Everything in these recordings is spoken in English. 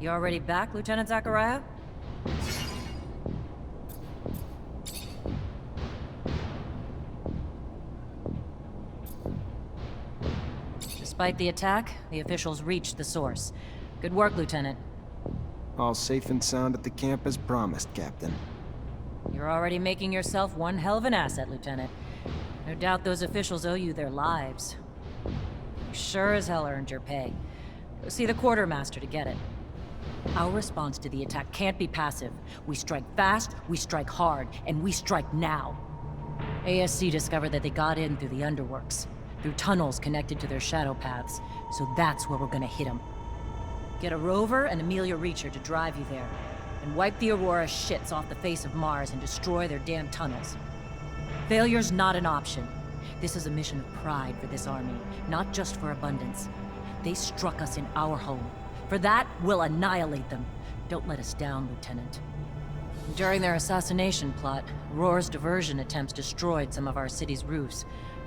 You already back, Lieutenant Zachariah? Despite the attack, the officials reached the source. Good work, Lieutenant. All safe and sound at the camp as promised, Captain. You're already making yourself one hell of an asset, Lieutenant. No doubt those officials owe you their lives. You sure as hell earned your pay. Go see the quartermaster to get it. Our response to the attack can't be passive. We strike fast, we strike hard, and we strike now. ASC discovered that they got in through the underworks, through tunnels connected to their shadow paths, so that's where we're gonna hit them. Get a rover and Amelia Reacher to drive you there, and wipe the Aurora shits off the face of Mars and destroy their damn tunnels. Failure's not an option. This is a mission of pride for this army, not just for abundance. They struck us in our home. For that, we'll annihilate them. Don't let us down, Lieutenant. During their assassination plot, Aurora's diversion attempts destroyed some of our city's roofs,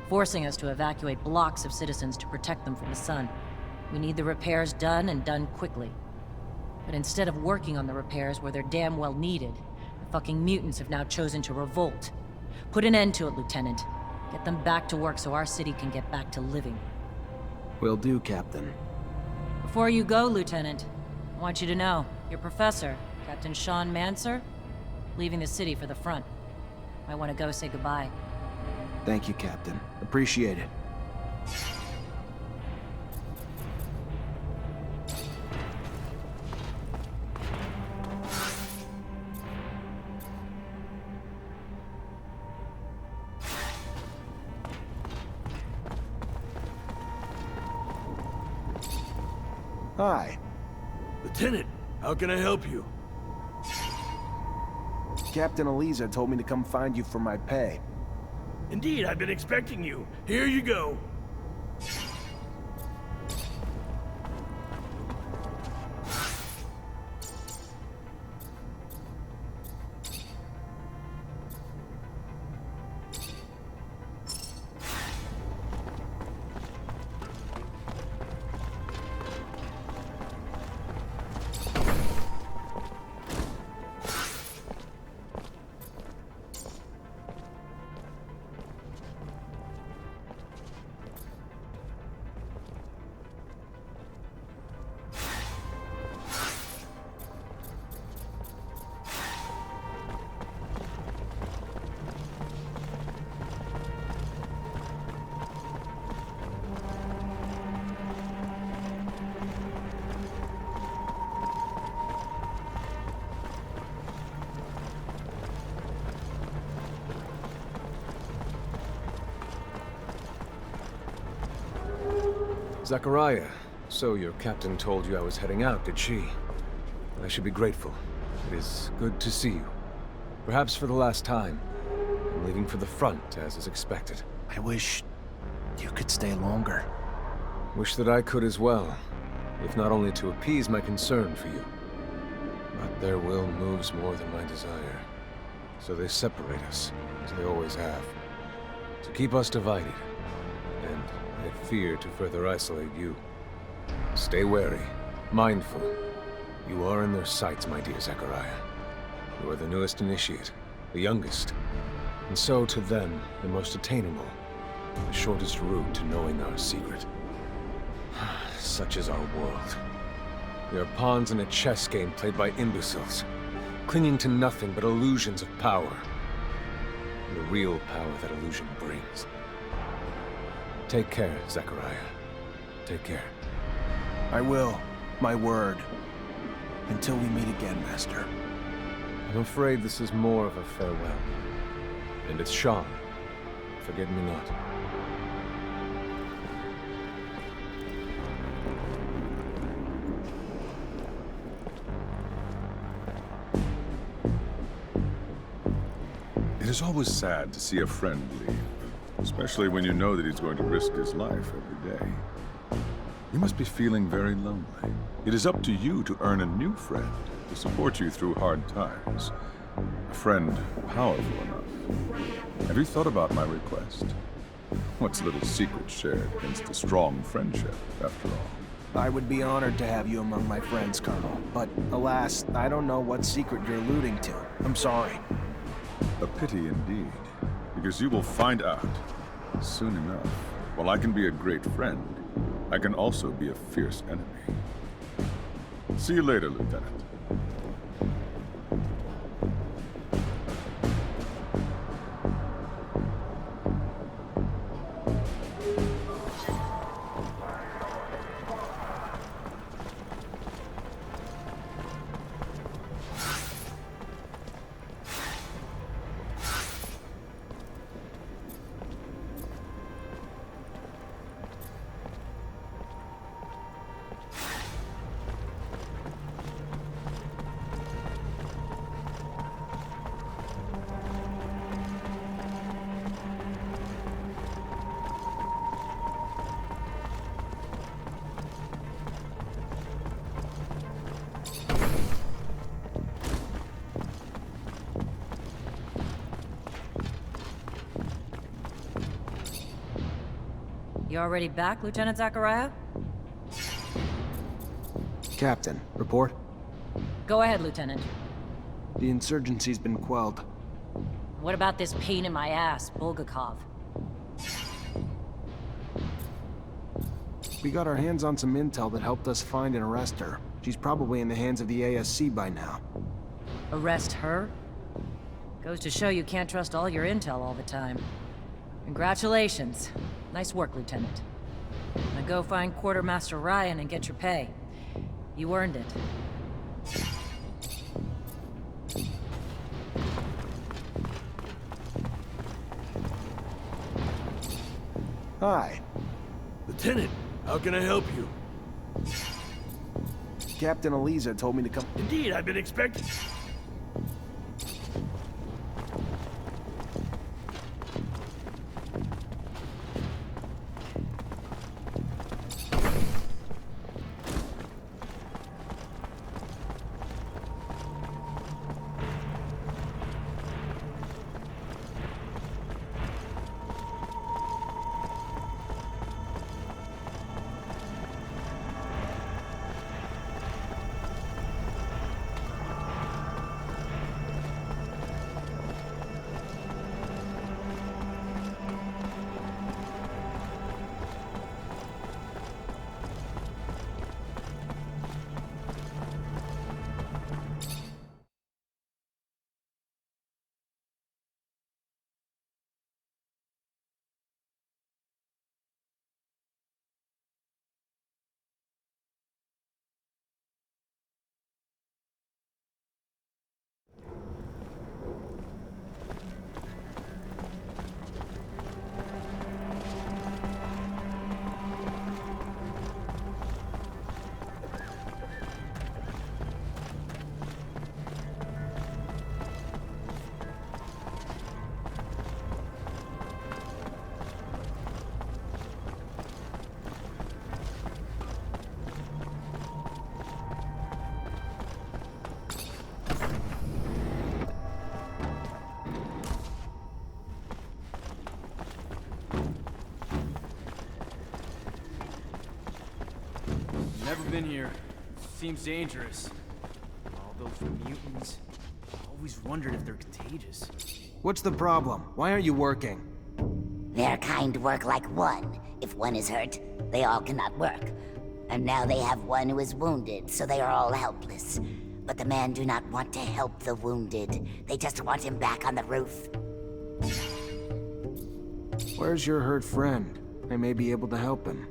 forcing us to evacuate blocks of citizens to protect them from the sun. We need the repairs done, and done quickly. But instead of working on the repairs where they're damn well needed, the fucking mutants have now chosen to revolt. Put an end to it, Lieutenant. Get them back to work so our city can get back to living. Will do, Captain. Before you go, Lieutenant, I want you to know, your professor, Captain Jeanne Rousseau, leaving the city for the front. I want to go say goodbye. Thank you, Captain. Appreciate it. Hi. Lieutenant, how can I help you? Captain Eliza told me to come find you for my pay. Indeed, I've been expecting you. Here you go. Zachariah, so your captain told you I was heading out, did she? I should be grateful. It is good to see you. Perhaps for the last time. I'm leaving for the front, as is expected. I wish you could stay longer. Wish that I could as well, if not only to appease my concern for you. But their will moves more than my desire. So they separate us, as they always have. To keep us divided. And I fear to further isolate you. Stay wary, mindful. You are in their sights, my dear Zachariah. You are the newest initiate, the youngest. And so, to them, the most attainable. The shortest route to knowing our secret. Such is our world. We are pawns in a chess game played by imbeciles, clinging to nothing but illusions of power. And the real power that illusion brings. Take care, Zachariah. Take care. I will. My word. Until we meet again, Master. I'm afraid this is more of a farewell. And it's Jeanne. Forget me not. It is always sad to see a friend leave, especially when you know that he's going to risk his life every day. You must be feeling very lonely. It is up to you to earn a new friend to support you through hard times. A friend powerful enough. Have you thought about my request? What's little secret shared against a strong friendship, after all? I would be honored to have you among my friends, Colonel. But alas, I don't know what secret you're alluding to. I'm sorry. A pity indeed, because you will find out soon enough. While I can be a great friend, I can also be a fierce enemy. See you later, Lieutenant. You already back, Lieutenant Zachariah? Captain, report? Go ahead, Lieutenant. The insurgency's been quelled. What about this pain in my ass, Bulgakov? We got our hands on some intel that helped us find and arrest her. She's probably in the hands of the ASC by now. Arrest her? Goes to show you can't trust all your intel all the time. Congratulations. Nice work, Lieutenant. Now go find Quartermaster Ryan and get your pay. You earned it. Hi. Lieutenant, how can I help you? Captain Eliza told me to come. Indeed, I've been expecting... Never been here. Seems dangerous. All those mutants. Always wondered if they're contagious. What's the problem? Why aren't you working? Their kind work like one. If one is hurt, they all cannot work. And now they have one who is wounded, so they are all helpless. But the men do not want to help the wounded. They just want him back on the roof. Where's your hurt friend? I may be able to help him.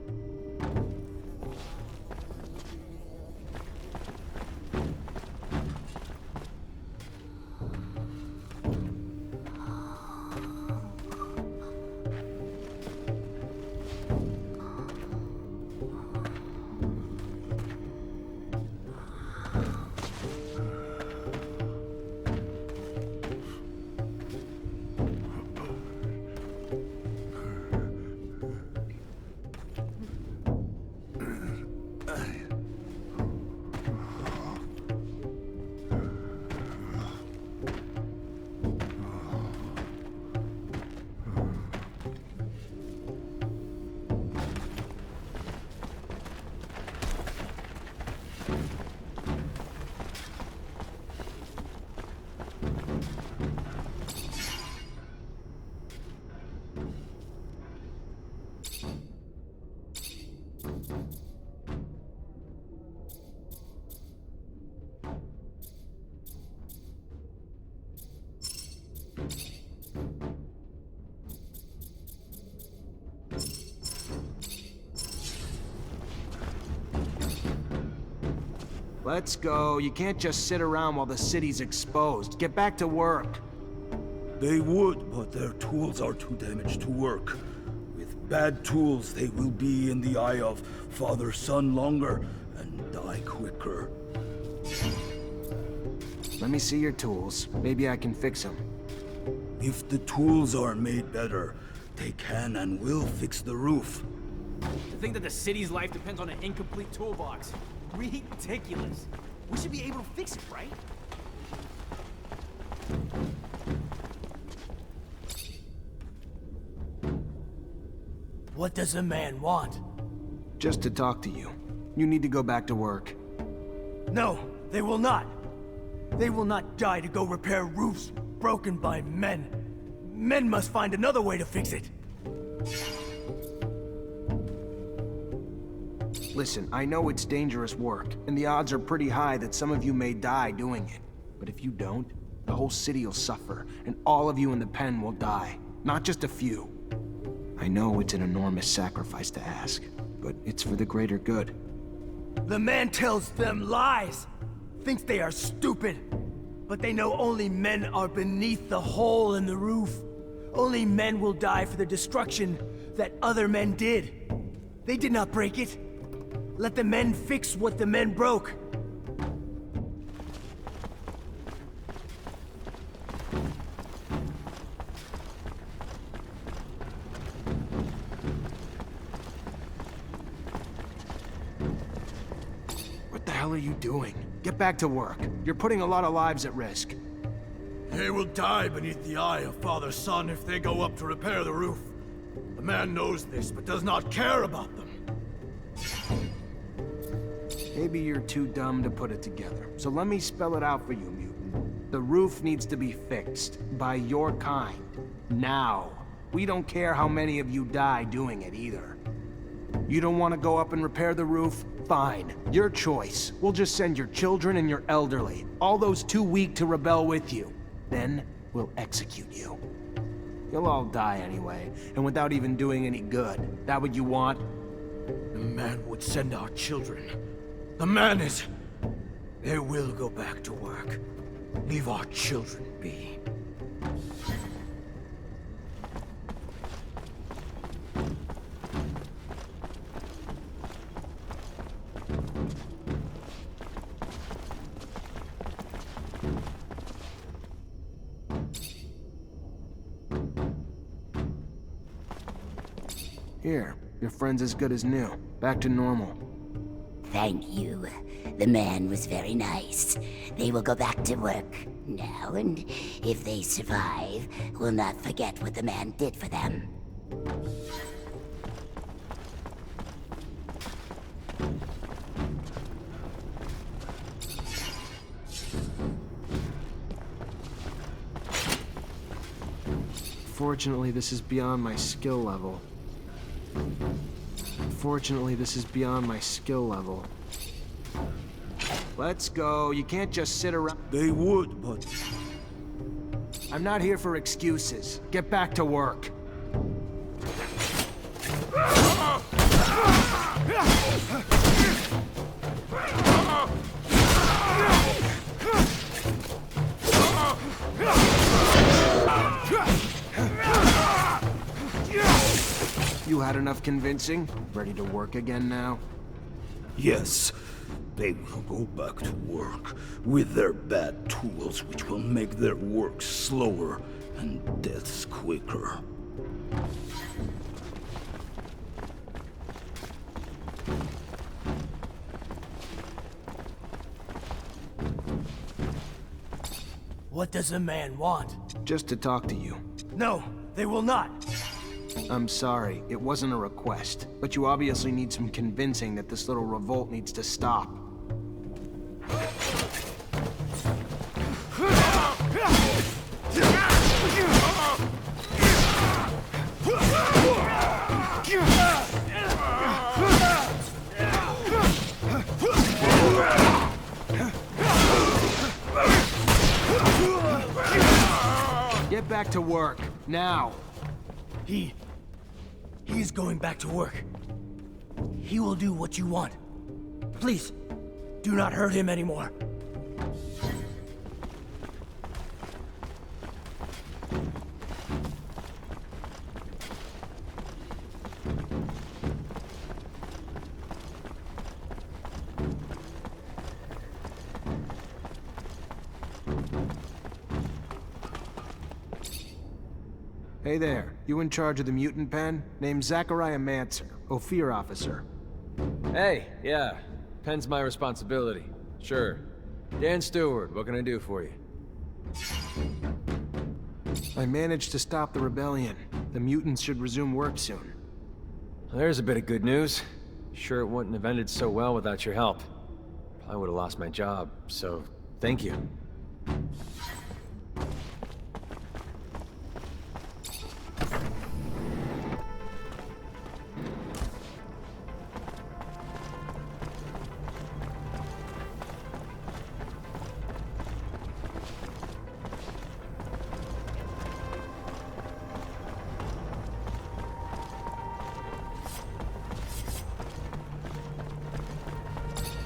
Let's go. You can't just sit around while the city's exposed. Get back to work. They would, but their tools are too damaged to work. With bad tools, they will be in the eye of father-son longer and die quicker. Let me see your tools. Maybe I can fix them. If the tools are made better, they can and will fix the roof. To think that the city's life depends on an incomplete toolbox. Ridiculous. We should be able to fix it, right? What does a man want? Just to talk to you. You need to go back to work. No, they will not. They will not die to go repair roofs broken by men. Men must find another way to fix it. Listen, I know it's dangerous work, and the odds are pretty high that some of you may die doing it. But if you don't, the whole city will suffer, and all of you in the pen will die. Not just a few. I know it's an enormous sacrifice to ask, but it's for the greater good. The man tells them lies, thinks they are stupid. But they know only men are beneath the hole in the roof. Only men will die for the destruction that other men did. They did not break it. Let the men fix what the men broke. What the hell are you doing? Get back to work. You're putting a lot of lives at risk. They will die beneath the eye of father-son if they go up to repair the roof. The man knows this, but does not care about them. Maybe you're too dumb to put it together. So let me spell it out for you, mutant. The roof needs to be fixed. By your kind. Now. We don't care how many of you die doing it either. You don't want to go up and repair the roof? Fine. Your choice. We'll just send your children and your elderly. All those too weak to rebel with you. Then, we'll execute you. You'll all die anyway, and without even doing any good. That what you want? The man would send our children. The man is... They will go back to work. Leave our children be. Here, your friend's as good as new. Back to normal. Thank you. The man was very nice. They will go back to work now, and if they survive, will not forget what the man did for them. Fortunately, this is beyond my skill level. Let's go. You can't just sit around. They would, but... I'm not here for excuses. Get back to work. You had enough convincing? Ready to work again now? Yes, they will go back to work with their bad tools, which will make their work slower and deaths quicker. What does a man want? Just to talk to you. No, they will not. I'm sorry, it wasn't a request. But you obviously need some convincing that this little revolt needs to stop. Get back to work, now. He's going back to work. He will do what you want. Please, Do not hurt him anymore. Hey there, you in charge of the mutant pen? Name's Zachariah Mancer, Ophir officer. Hey, yeah. Pen's my responsibility. Sure. Dan Stewart, what can I do for you? I managed to stop the rebellion. The mutants should resume work soon. Well, there's a bit of good news. Sure it wouldn't have ended so well without your help. I would have lost my job, so thank you.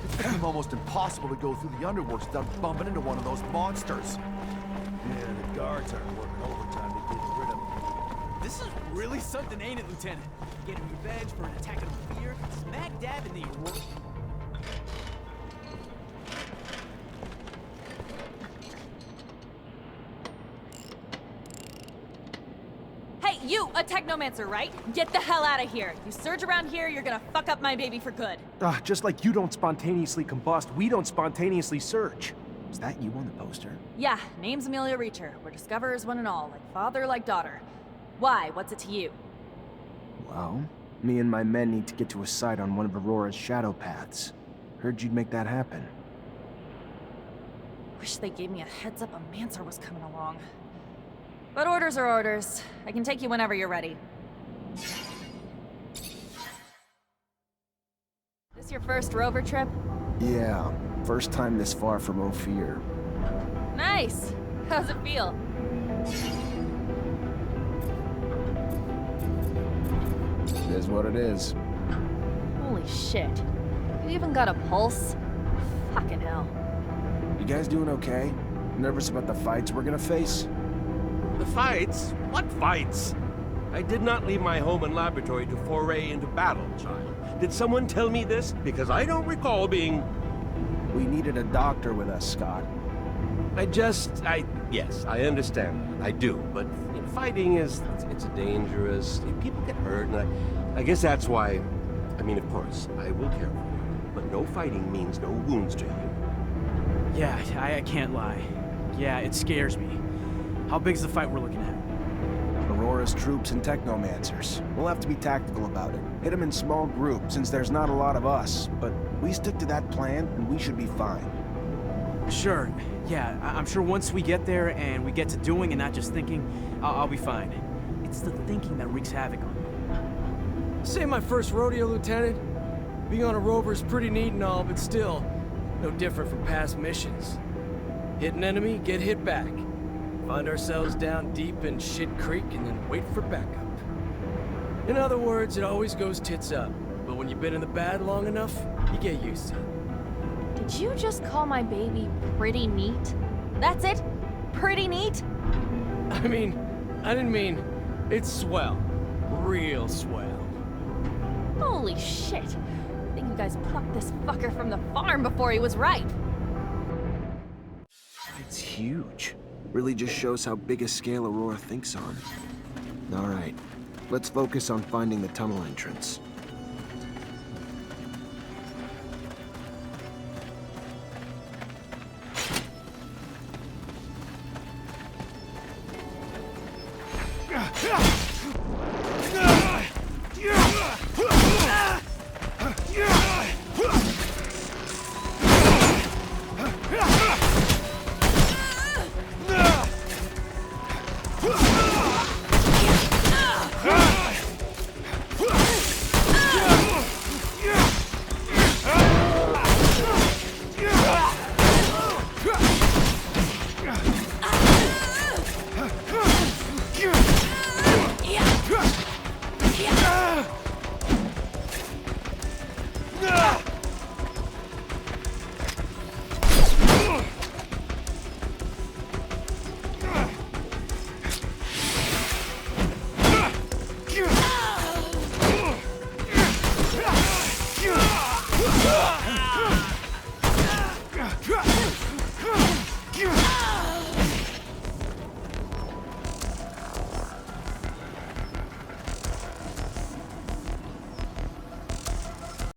It became almost impossible to go through the underworks without bumping into one of those monsters. Yeah, the guards aren't working overtime to get rid of him. This is really something, ain't it, Lieutenant? Getting revenge for an attack on fear, smack dab in the Aurora. Hey, you, a Technomancer, right? Get the hell out of here. You surge around here, you're gonna fuck up my baby for good. Just like you don't spontaneously combust, we don't spontaneously surge. Is that you on the poster? Yeah, name's Amelia Reacher. We're discoverers one and all, like father, like daughter. Why? What's it to you? Well, me and my men need to get to a site on one of Aurora's shadow paths. Heard you'd make that happen. Wish they gave me a heads up a Mancer was coming along. But orders are orders. I can take you whenever you're ready. This your first rover trip? Yeah, first time this far from Ophir. Nice! How's it feel? It is what it is. Holy shit. You even got a pulse? Fucking hell. You guys doing okay? Nervous about the fights we're gonna face? The fights? What fights? I did not leave my home and laboratory to foray into battle, child. Did someone tell me this? Because I don't recall being... We needed a doctor with us, Scott. Yes, I understand. I do. But fighting it's dangerous. People get hurt, and I guess that's why... I mean, of course, I will care for you. But no fighting means no wounds to you. Yeah, I can't lie. Yeah, it scares me. How big's the fight we're looking at? Aurora's troops and Technomancers. We'll have to be tactical about it. Hit them in small groups, since there's not a lot of us. But we stick to that plan, and we should be fine. Sure. Yeah, I'm sure once we get there and we get to doing and not just thinking, I'll be fine. It's the thinking that wreaks havoc on me. This ain't my first rodeo, Lieutenant. Being on a rover's pretty neat and all, but still, no different from past missions. Hit an enemy, get hit back. Find ourselves down deep in Shit Creek and then wait for backup. In other words, it always goes tits up. But when you've been in the bad long enough, you get used to it. Did you just call my baby pretty neat? That's it? Pretty neat? I didn't mean, it's swell. Real swell. Holy shit. I think you guys plucked this fucker from the farm before he was ripe. It's huge. Really just shows how big a scale Aurora thinks on. All right, let's focus on finding the tunnel entrance.